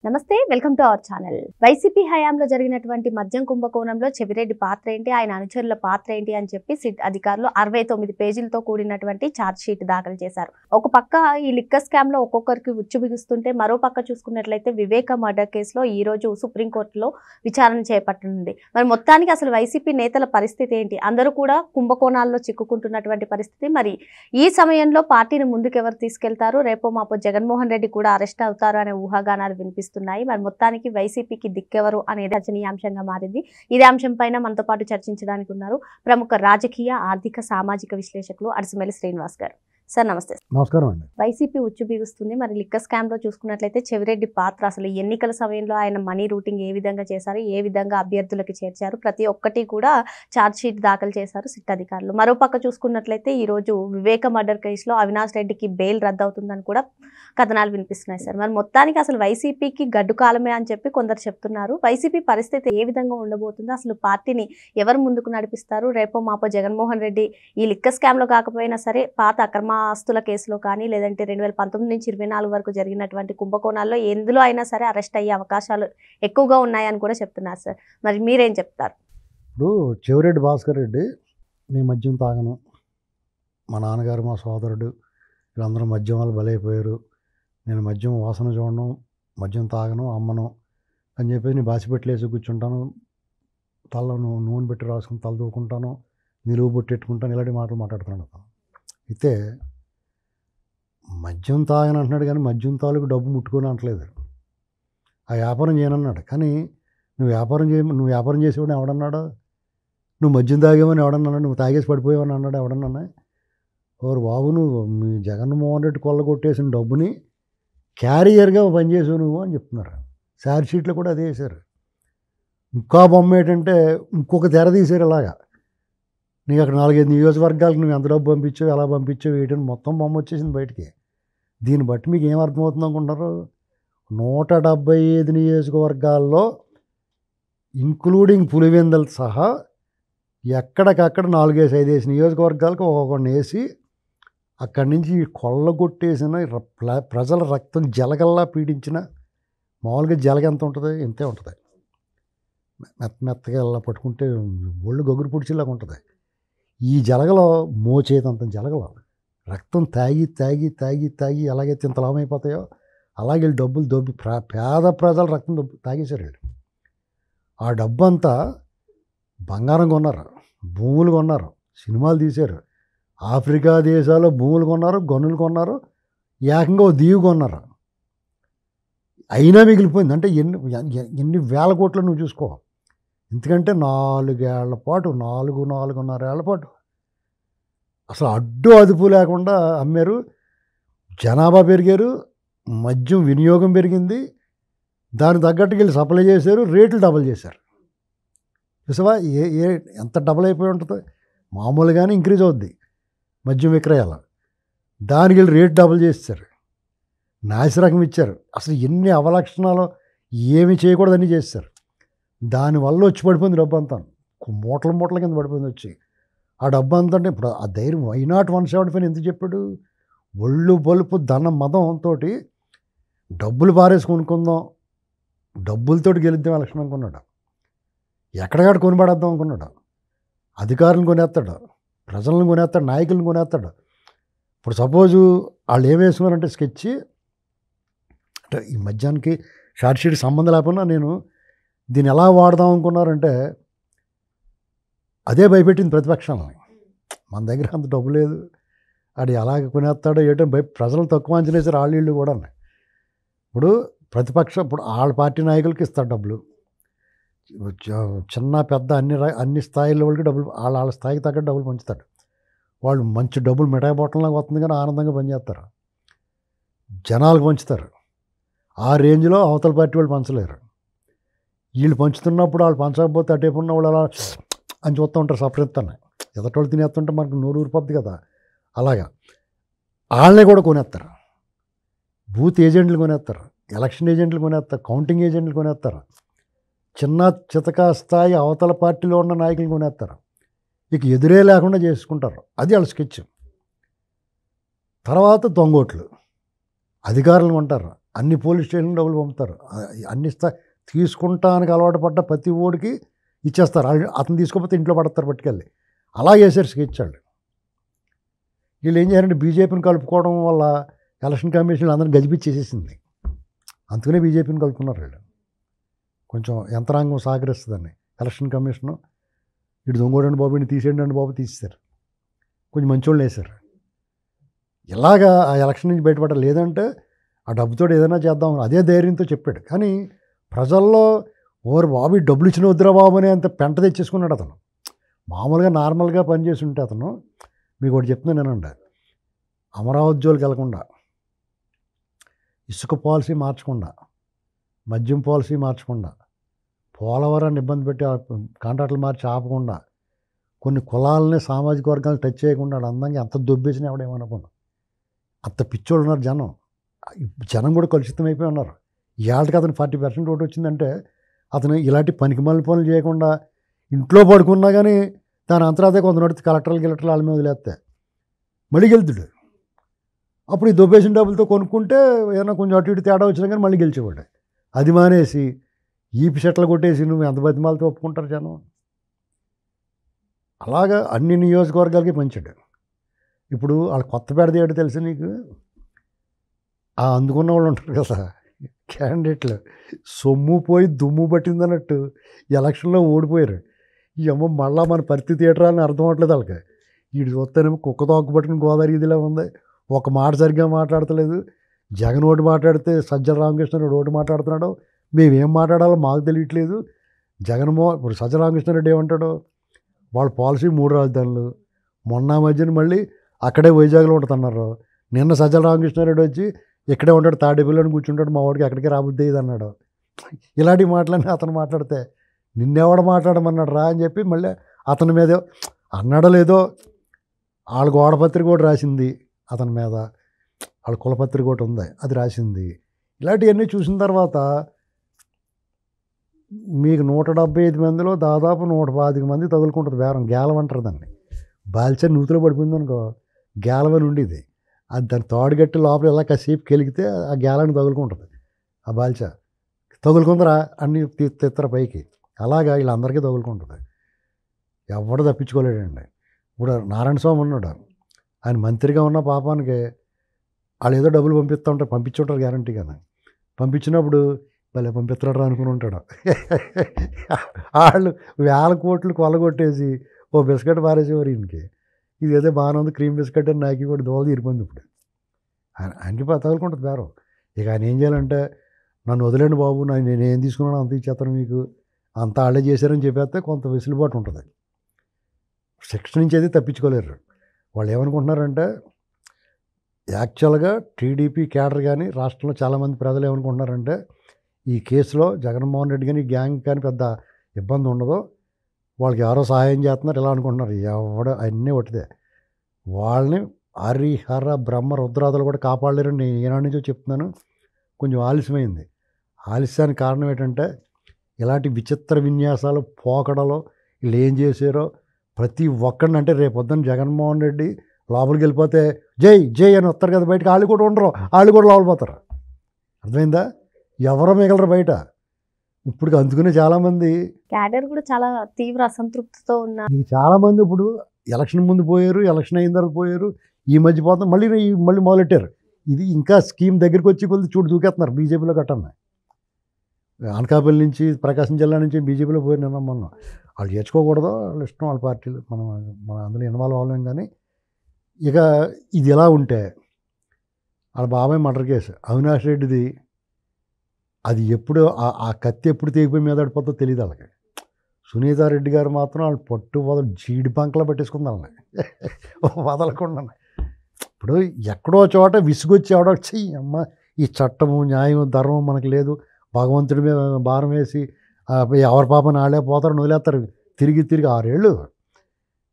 నమస్తే, welcome to our channel. YCP హయాంలో జరిగినటువంటి మద్యం కుంభకోణంలో చెవిరెడ్డి పాత్ర ఏంటి, ఆయన అనుచరుల పాత్ర ఏంటి అని చెప్పి సిట్ అధికారులు 69 పేజీలతో కూడినటువంటి ఛార్జ్ షీట్ దాఖలు చేశారు. ఒక పక్క ఈ లిక్కర్ స్కామ్ లో ఒక్కొక్కరికి ఉచ్చు బిగుస్తుంటే, మరో పక్క చూసుకున్నట్లయితే వివేక మర్డర్ కేసులో ఈ రోజు సుప్రీంకోర్టులో విచారణ చేపట్టనుంది. మరి మొత్తానికి అసలు వైసీపీ నేతల పరిస్థితి ఏంటి? అందరూ కూడా కుంభకోణాల్లో చిక్కుకుంటున్నటువంటి పరిస్థితి. మరి ఈ సమయంలో పార్టీని ముందుకు ఎవరు తీసుకెళ్తారు? రేపో మాపో జగన్మోహన్ రెడ్డి కూడా అరెస్ట్ అవుతారు అనే ఊహాగానాలు వినిపిస్తున్నాయి. మరి మొత్తానికి వైసీపీకి దిక్కెవరు అనేది చర్చనీయాంశంగా మారింది. ఇదే అంశం పైన మనతో పాటు చర్చించడానికి ఉన్నారు ప్రముఖ రాజకీయ, ఆర్థిక, సామాజిక విశ్లేషకులు అడిసిమెల్లి శ్రీనివాస్ గారు. సార్ నమస్తే. నమస్కారం అండి. వైసీపీ ఉచ్చు బిగుస్తుంది. మరి లిక్కర్ స్కామ్ లో చూసుకున్నట్లయితే చెవిరెడ్డి పాత్ర, అసలు ఎన్నికల సమయంలో ఆయన మనీ రూటింగ్ ఏ విధంగా చేశారు, ఏ విధంగా అభ్యర్థులకు చేర్చారు, ప్రతి ఒక్కటి కూడా ఛార్జ్ షీట్ దాఖలు చేశారు సిట్ అధికారులు. మరో పక్క చూసుకున్నట్లయితే ఈ రోజు వివేక మర్డర్ కేసులో అవినాష్ రెడ్డికి బెయిల్ రద్దవుతుందని కూడా కథనాలు వినిపిస్తున్నాయి సార్. మరి మొత్తానికి అసలు వైసీపీకి గడ్డు కాలమే అని చెప్పి కొందరు చెప్తున్నారు. వైసీపీ పరిస్థితి ఏ విధంగా ఉండబోతుందో, అసలు పార్టీని ఎవరు ముందుకు నడిపిస్తారు? రేపో మాపో జగన్మోహన్ రెడ్డి ఈ లిక్కర్ స్కామ్ లో కాకపోయినా సరే పాత అక్రమ ఆస్తుల కేసులో కానీ, లేదంటే 2019 నుంచి 24 వరకు జరిగినటువంటి కుంభకోణాల్లో ఎందులో అయినా సరే అరెస్ట్ అయ్యే అవకాశాలు ఎక్కువగా ఉన్నాయని కూడా చెప్తున్నారు సార్. మరి మీరేం చెప్తారు? ఇప్పుడు చెవిరెడ్డి భాస్కర్ రెడ్డి, నేను మద్యం తాగను, మా నాన్నగారు, మా సోదరుడు వీళ్ళందరూ మద్యం వల్ల బలైపోయారు, నేను మద్యం వాసన చూడను, మద్యం తాగను, అమ్మను అని చెప్పేసి నేను బాసిపెట్టలేసి కూర్చుంటాను, తలలో నూనె పెట్టి రాసుకుని తల దూకుంటాను, నిలువు బొట్టెట్టుకుంటాను, ఇలాంటి మాటలు మాట్లాడుతున్నాడు. అయితే మద్యం తాగని అంటున్నాడు, కానీ మద్యం తాలూకు డబ్బు ముట్టుకొని అంటలేదు. ఆ వ్యాపారం చేయనన్నాడు. కానీ నువ్వు వ్యాపారం చేసేవాడిని ఎవడన్నాడు? నువ్వు మద్యం తాగేవని ఎవడన్నాడు? నువ్వు తాగేసి పడిపోయావని అన్నాడు ఎవడన్నా? ఓరు బాబు, నువ్వు మీ జగన్మోహన్ రెడ్డి కొల్లగొట్టేసిన డబ్బుని క్యారియర్గా పనిచేసావు నువ్వు అని చెప్తున్నారు. ఛార్జ్ షీట్లో కూడా అదే వేశారు. ఇంకా బొమ్మ ఏంటంటే ఇంకొక తెర తీశారు. ఇలాగా నీకు అక్కడ 4-5 నియోజకవర్గాలకు నువ్వు ఎంత డబ్బు పంపించావు, ఎలా పంపించావు, ఏంటని మొత్తం బొమ్మ వచ్చేసింది బయటికి. దీన్ని బట్టి మీకు ఏం అర్థమవుతుంది అనుకుంటారు? 175 నియోజకవర్గాల్లో ఇంక్లూడింగ్ పులివెందలు సహా ఎక్కడికక్కడ 4-5 నియోజకవర్గాలకు ఒక్కొక్కడిని వేసి అక్కడి నుంచి కొల్లగొట్టేసిన ప్రజల రక్తం జలగల్లా పీడించిన, మామూలుగా జలగ ఎంత ఉంటుంది, ఇంతే ఉంటుంది, మెత్తగా ఇలా పట్టుకుంటే ఒళ్ళు గొగ్గురు పుడిచిలాగా ఉంటుంది. ఈ జలగలో మోచేతంత జలగలో రక్తం తాగి తాగి తాగి తాగి ఎలాగైతే ఇంత లాభమైపోతాయో అలాగే వీళ్ళు డబ్బులు దొబ్బి పేద ప్రజల రక్తం తాగేశారు వీళ్ళు. ఆ డబ్బు అంతా బంగారం కొన్నారు, భూములు కొన్నారు, సినిమాలు తీశారు, ఆఫ్రికా దేశాల్లో భూములు కొన్నారు, గనులు కొన్నారు, ఏకంగా ఓ దీవి కొన్నారు. అయినా మిగిలిపోయింది. అంటే ఎన్ని వేల కోట్లు నువ్వు చూసుకో. ఎందుకంటే 4 ఏళ్ల పాటు 4.5 ఏళ్ల పాటు అసలు అడ్డు అదుపు లేకుండా అమ్మారు. జనాభా పెరిగారు, మద్యం వినియోగం పెరిగింది, దానికి తగ్గట్టుకు వీళ్ళు సప్లై చేశారు, రేట్లు డబల్ చేశారు. చూసావా ఎంత డబల్ అయిపోయి ఉంటుంది? మామూలుగానే ఇంక్రీజ్ అవుద్ది మద్యం విక్రయాలు, దానికి వీళ్ళు రేట్ డబల్ చేస్తారు, నాసిరకం ఇచ్చారు. అసలు ఎన్ని అవలక్షణాలు, ఏమి చేయకూడదని చేస్తారు. దానివల్ల వచ్చి పడిపోయింది డబ్బు అంతా, మూటల కింద పడిపోయింది వచ్చి. ఆ డబ్బు అంతా అంటే ఇప్పుడు ఆ ధైర్యం వై నాట్ 175 ఎందుకు చెప్పాడు? ఒళ్ళు బలుపు ధన మదంతో డబ్బులు పారేసి కొనుక్కుందాం, డబ్బులతో గెలుద్దాం ఎలక్షన్ అనుకున్నాడు. ఎక్కడికాడ కొనిపడేద్దాం అనుకున్నాడు. అధికారులను కొనేస్తాడు, ప్రజలను కొనేస్తాడు, నాయకులను కొనేస్తాడు. ఇప్పుడు సపోజు వాళ్ళు ఏం వేసుకున్నారంటే స్కెచ్, అంటే ఈ మధ్యానికి షార్ట్ షీట్ సంబంధం లేకుండా నేను దీన్ని ఎలా వాడదాం అనుకున్నారంటే అదే భయపెట్టింది ప్రతిపక్షాలని. మన దగ్గర అంత డబ్బు లేదు, అది ఎలాగ కొనేస్తాడో ఏటో ప్రజలు తక్కువ అంచనా వేసారు వాళ్ళు కూడా. ఇప్పుడు ఇప్పుడు వాళ్ళ పార్టీ నాయకులకి ఇస్తారు డబ్బులు, చిన్న పెద్ద అన్ని స్థాయిల వాళ్ళకి డబ్బులు, వాళ్ళ స్థాయికి తగ్గట్టు డబ్బులు పంచుతాడు. వాళ్ళు మంచి డబ్బులు మిఠాయి బొట్టంలాగా వస్తుంది కానీ ఆనందంగా పనిచేస్తారు, జనాలకు పంచుతారు. ఆ రేంజ్లో అవతల పార్టీ వాళ్ళు పంచలేరు. వీళ్ళు పంచుతున్నప్పుడు వాళ్ళు పంచకపోతే అటేపు ఉన్న వాళ్ళు అలా అని చూస్తూ ఉంటారు, సపరెత్తాన్ని ఎదటోళ్ళు తినేస్తుంటే మనకు నోరు ఊరిపోద్ది కదా. అలాగా వాళ్ళనే కూడా కొనేస్తారు, బూత్ ఏజెంట్లు కొనేస్తారు, ఎలక్షన్ ఏజెంట్లు కొనేస్తారు, కౌంటింగ్ ఏజెంట్లు కొనేస్తారు, చిన్న చితకా స్థాయి అవతల పార్టీలో ఉన్న నాయకులు కొనేస్తారు. ఇక ఎదురే లేకుండా చేసుకుంటారు. అది వాళ్ళ స్కెచ్. తర్వాత దొంగోట్లు, అధికారులను కొంటారు, అన్ని పోలీస్ స్టేషన్ డబ్బులు పంపుతారు. అన్ని తీసుకుంటానికి అలవాటు పడ్డ ప్రతి ఓడికి ఇచ్చేస్తారు. అతను తీసుకోకపోతే ఇంట్లో పడతారు పట్టుకెళ్ళి. అలా చేశారు స్కెచ్ వాళ్ళు. వీళ్ళు ఏం చేయాలంటే బీజేపీని కలుపుకోవడం వల్ల ఎలక్షన్ కమిషన్ అందరిని గజిబిచ్చేసేసింది. అందుకనే బీజేపీని కలుపుకున్నారు వీళ్ళు. కొంచెం యంత్రాంగం సహకరిస్తుందని ఎలక్షన్ కమిషను ఇటు దొంగోడండి బాబు, ఇటు తీసేయండి బాబు తీసేశారు. కొంచెం మంచోళ్ళు వేశారు. ఇలాగా ఆ ఎలక్షన్ నుంచి బయటపడాలి. లేదంటే ఆ డబ్బుతో ఏదైనా చేద్దాం అదే ధైర్యంతో చెప్పాడు. కానీ ప్రజల్లో ఓరు బాబు డబ్బులు ఇచ్చిన వద్దురా బాబు అని అంత పెంట తెచ్చేసుకున్నాడు అతను. మామూలుగా నార్మల్గా పనిచేసి ఉంటే అతను, మీకు ఒకటి చెప్తున్నాను నేనండి, అమరావతి జోలికి వెళ్లకుండా, ఇసుక పాలసీ మార్చకుండా, మద్యం పాలసీ మార్చకుండా, పోలవరాన్ని ఇబ్బంది పెట్టి కాంట్రాక్టులు మార్చి ఆపకుండా, కొన్ని కులాలని సామాజిక వర్గాలను టచ్ చేయకుండా అందంగా ఎంత దొబ్బేసినా ఎవడేమనుకున్నా. అంత పిచ్చోళ్ళు ఉన్నారు జనం. జనం కూడా కలుషితం అయిపోయి ఉన్నారు. ఇవాళకి అతను 40% ఓటు వచ్చిందంటే అతను ఇలాంటి పనికిమాలిన పనులు చేయకుండా ఇంట్లో పడుకున్నా కానీ దాని అంతరాదే కొంత నడితే కలెక్టర్లు వాళ్ళ మీద వదిలేస్తే మళ్ళీ గెలుతుడు. అప్పుడు ఈ దొబ్బేసిన డబ్బులతో కొనుక్కుంటే ఏదైనా కొంచెం అటు ఇటు తేడా వచ్చినా కానీ మళ్ళీ గెలిచేవాడు. అది మానేసి ఈపి చెట్లు కొట్టేసి నువ్వు ఎంత బతిమాలతో ఒప్పుకుంటారు జనం. అలాగా అన్ని నియోజకవర్గాలకి పంచాడు. ఇప్పుడు వాళ్ళ కొత్తపేట ఏంటో తెలుసు నీకు? అందుకున్న వాళ్ళు ఉంటారు కదా క్యాండిడేట్లు, సొమ్ము పోయి దుమ్ము పట్టిందన్నట్టు ఎలక్షన్లో ఓడిపోయారు. ఈ అమ్మ మళ్ళా మన పరిస్థితి థియేటర్ అని అర్థం అవ్వట్లేదు వాళ్ళకి. వీడు చూస్తేనేమో కుక్క తోక పట్టుకుని గోదావరి ఇదిలా ఉంది. ఒక మాట సరిగ్గా మాట్లాడతలేదు. జగన్ ఓటు మాట్లాడితే సజ్జల రామకృష్ణారెడ్డి ఓటు మాట్లాడుతున్నాడు. మేమేం మాట్లాడాలో మాకు తెలియట్లేదు. ఇప్పుడు సజ్జల రామకృష్ణారెడ్డి ఏమంటాడు, వాళ్ళ పాలసీ 3 రాజధానులు. మొన్న మధ్యన మళ్ళీ అక్కడే వైజాగ్లో ఉంటుందన్నారు. నిన్న సజ్జల రామకృష్ణారెడ్డి వచ్చి ఇక్కడే ఉంటాడు, తాడేపల్లిని కూర్చుంటాడు, మా వాడికి అక్కడికి రాబుద్ది ఇది అన్నాడు. ఇలాంటి మాటలన్నీ అతను మాట్లాడితే నిన్నెవడ మాట్లాడమన్నాడు రా అని చెప్పి మళ్ళీ అతని మీద అన్నాడో లేదో వాళ్ళ గోడపత్రిక కూడా రాసింది అతని మీద, వాళ్ళ కులపత్రిక ఒకటి ఉంది అది రాసింది. ఇలాంటివన్నీ చూసిన తర్వాత మీకు 175 మందిలో దాదాపు 125 మంది తగులుకుంటుంది బేరం. గేలం అంటారు దాన్ని. బాల్చా నూతిలో పడిపోయింది అనుకో, గేలవని ఉండేది. అది దాన్ని తోడుగట్టి లోపల ఎలా కాసేపు కెలిగితే ఆ గేలాన్ని తగులుకుంటుంది. ఆ బాల్చా తగులుకుందరా అన్ని తిత్తర పైకి. అలాగా వీళ్ళందరికీ తగులుకుంటుంది. ఎవడు తప్పించుకోలేడండి. ఇప్పుడు నారాయణ స్వామి ఉన్నాడు, ఆయన మంత్రిగా ఉన్న పాపానికి వాళ్ళు ఏదో డబ్బులు పంపించుంటారు గ్యారంటీగానే. పంపించినప్పుడు భలే పంపిస్తాడు అనుకుని ఉంటాడు. వాళ్ళు 1000 కోట్లు కొల్లగొట్టేసి ఓ బిస్కెట్ పారేసేవారు ఈయనకి. ఇది ఏదో బాగానే ఉంది క్రీమ్ బిస్కెట్ అని నాకు కూడా దోల తీరిపోయింది. ఇప్పుడు ఆయనకి తగులుకుంటుంది బేరం. ఇక ఆయన ఏం చేయాలంటే, నన్ను వదిలేండి బాబు, నేనేం తీసుకున్నాను అంత ఇచ్చేస్తాను మీకు, అంతా వాళ్ళే చేశారని చెప్పేస్తే కొంత వెసులుబాటు ఉంటుంది. శిక్ష నుంచి అయితే తప్పించుకోలేరు. వాళ్ళు ఏమనుకుంటున్నారంటే, యాక్చువల్గా టీడీపీ క్యాడర్ కానీ రాష్ట్రంలో చాలామంది ప్రజలు ఏమనుకుంటున్నారంటే, ఈ కేసులో జగన్మోహన్ రెడ్డి కానీ గ్యాంగ్ కానీ పెద్ద ఇబ్బంది ఉండదు, వాళ్ళకి ఎవరో సహాయం చేస్తున్నారు ఇలా అనుకుంటున్నారు. ఎవడో అన్నీ ఒకటిదే. వాళ్ళని హరిహర బ్రహ్మ రుద్రాదులు కూడా కాపాడలేరని నేను ఏనాటి నుంచో చెప్తున్నాను. కొంచెం ఆలస్యమైంది. ఆలస్యానికి కారణం ఏంటంటే, ఇలాంటి విచిత్ర విన్యాసాలు పోకడలో వీళ్ళు ఏం చేశారో ప్రతి ఒక్కడిని, అంటే రేపు పొద్దున్న జగన్మోహన్ రెడ్డి లోపలికి వెళ్ళిపోతే జై జై అని వస్తారు కదా బయటకు, వాళ్ళు కూడా ఉండరు, వాళ్ళు కూడా లోపలిపోతారు. అర్థమైందా? ఎవరో మిగలరు బయట. ఇప్పుడు అందుకనే చాలామంది క్యాడర్ కూడా చాలా తీవ్ర అసంతృప్తితో ఉన్నారు. చాలామంది ఇప్పుడు ఎలక్షన్ ముందు పోయారు, ఎలక్షన్ అయిన తర్వాత పోయారు, ఈ మధ్య పోతాం మళ్ళీ మొదలెట్టారు. ఇది ఇంకా స్కీమ్ దగ్గరికి వచ్చి కొద్ది చూడు దూకేస్తున్నారు బీజేపీలో కట్టన్న. అనకాపల్లి నుంచి ప్రకాశం జిల్లా నుంచి బీజేపీలో పోయారు నిన్న మొన్న. వాళ్ళు చేర్చుకోకూడదు, వాళ్ళ ఇష్టం, వాళ్ళ పార్టీలు, మన అందులో ఇన్వాల్వ్ అవ్వలేం. కానీ ఇక ఇది ఎలా ఉంటే వాళ్ళ బాబాయ్ మర్డర్ కేసు అవినాష్ రెడ్డిది, అది ఎప్పుడు ఆ కత్తి ఎప్పుడు తెగిపోయి మీద పడిపోతుందో తెలియదు వాళ్ళకి. సునీతారెడ్డి గారు మాత్రం వాళ్ళు పట్టు వదలు జీడి పంకలో పట్టేసుకుంది వాళ్ళని వదలకుండా. ఇప్పుడు ఎక్కడో చోట విసుగొచ్చి ఎవడో చెయ్యి అమ్మ ఈ చట్టము న్యాయం ధర్మం మనకు లేదు, భగవంతుడి మీద భారం వేసి ఎవరి పాపని ఆడే పోతారని వదిలేస్తారు. తిరిగి 6 ఏళ్ళు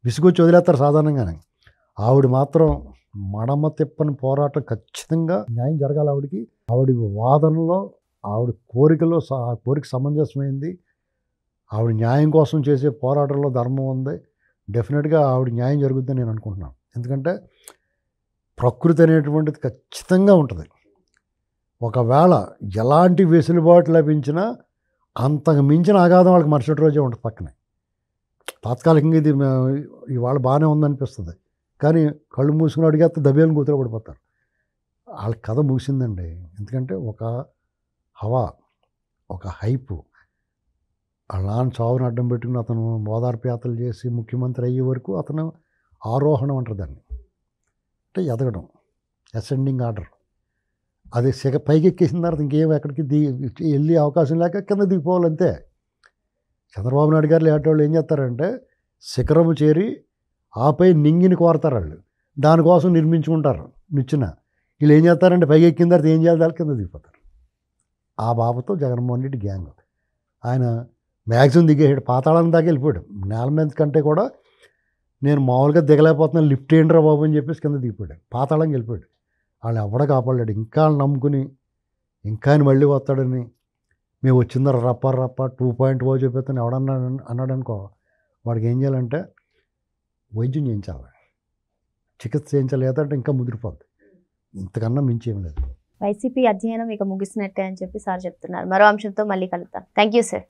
విసుగొచ్చి వదిలేస్తారు సాధారణంగానే. ఆవిడ మాత్రం మడమ తిప్పని పోరాటం, ఖచ్చితంగా న్యాయం జరగాలి ఆవిడకి. ఆవిడ వాదనలో, ఆవిడ కోరికలో ఆ కోరిక సమంజసమైంది. ఆవిడ న్యాయం కోసం చేసే పోరాటంలో ధర్మం ఉంది. డెఫినెట్గా ఆవిడ న్యాయం జరుగుతుందని నేను అనుకుంటున్నాను. ఎందుకంటే ప్రకృతి అనేటువంటిది ఖచ్చితంగా ఉంటుంది. ఒకవేళ ఎలాంటి వెసులుబాటు లభించినా అంతకు మించిన అగాధం వాళ్ళకి మరుసటి రోజే ఉంటుంది పక్కనే. తాత్కాలికంగా ఇది ఇవాళ బాగానే ఉందనిపిస్తుంది, కానీ కళ్ళు మూసుకుని అడిగేస్తే దబేలను కూతురు పడిపోతారు. వాళ్ళ కథ ముగిసిందండి. ఎందుకంటే ఒక హవా, ఒక హైపు, అలాంటి చావును అడ్డం పెట్టుకుని అతను ఓదార్పు యాత్రలు చేసి ముఖ్యమంత్రి అయ్యే వరకు అతను ఆరోహణం అంటారు దాన్ని, అంటే ఎదగడం, అసెండింగ్ ఆర్డర్. అది పైకి ఎక్కేసిన తర్వాత ఇంకేం ఎక్కడికి వెళ్ళే అవకాశం లేక కింద దిగిపోవాలంతే. చంద్రబాబు నాయుడు గారు లేటి వాళ్ళు ఏం చేస్తారంటే శిఖరము చేరి ఆపై నింగిని కోరతారు వాళ్ళు, దానికోసం నిర్మించుకుంటారు నిచ్చిన. వీళ్ళు ఏం చేస్తారంటే పైకి ఎక్కిన తర్వాత ఏం చేయాలి, దాని కింద దిగిపోతారు. ఆ బాబుతో జగన్మోహన్ రెడ్డి గ్యాంగ్. ఆయన మ్యాక్సిమం దిగేసాడు, పాతాళానికి దాకా వెళ్ళిపోయాడు. నేల మీద కంటే కూడా నేను మామూలుగా దిగలేకపోతున్నాను, లిఫ్ట్ ఏంట్రా బాబు అని చెప్పేసి కింద దిగిపోయాడు, పాతాళంకి వెళ్ళిపోయాడు. వాళ్ళు ఎవడ కాపాడలేడు. ఇంకా నమ్ముకుని ఇంకా ఆయన మళ్ళీ వస్తాడని మేము వచ్చిందా రప్ప 2.0 చెప్పేస్తాను ఎవడన్నా అన్నాడు అనుకో, వాడికి ఏం చేయాలంటే వైద్యం చేయించాలి, చికిత్స చేయించాలి, లేదంటే ఇంకా ముదిరిపోద్ది. ఇంతకన్నా మించేం లేదు. వైసీపీ అధ్యయనం ఇక ముగిసినట్టే అని చెప్పి సార్ చెప్తున్నారు. మరో అంశంతో మళ్ళీ కలుద్దాం. Thank you sir.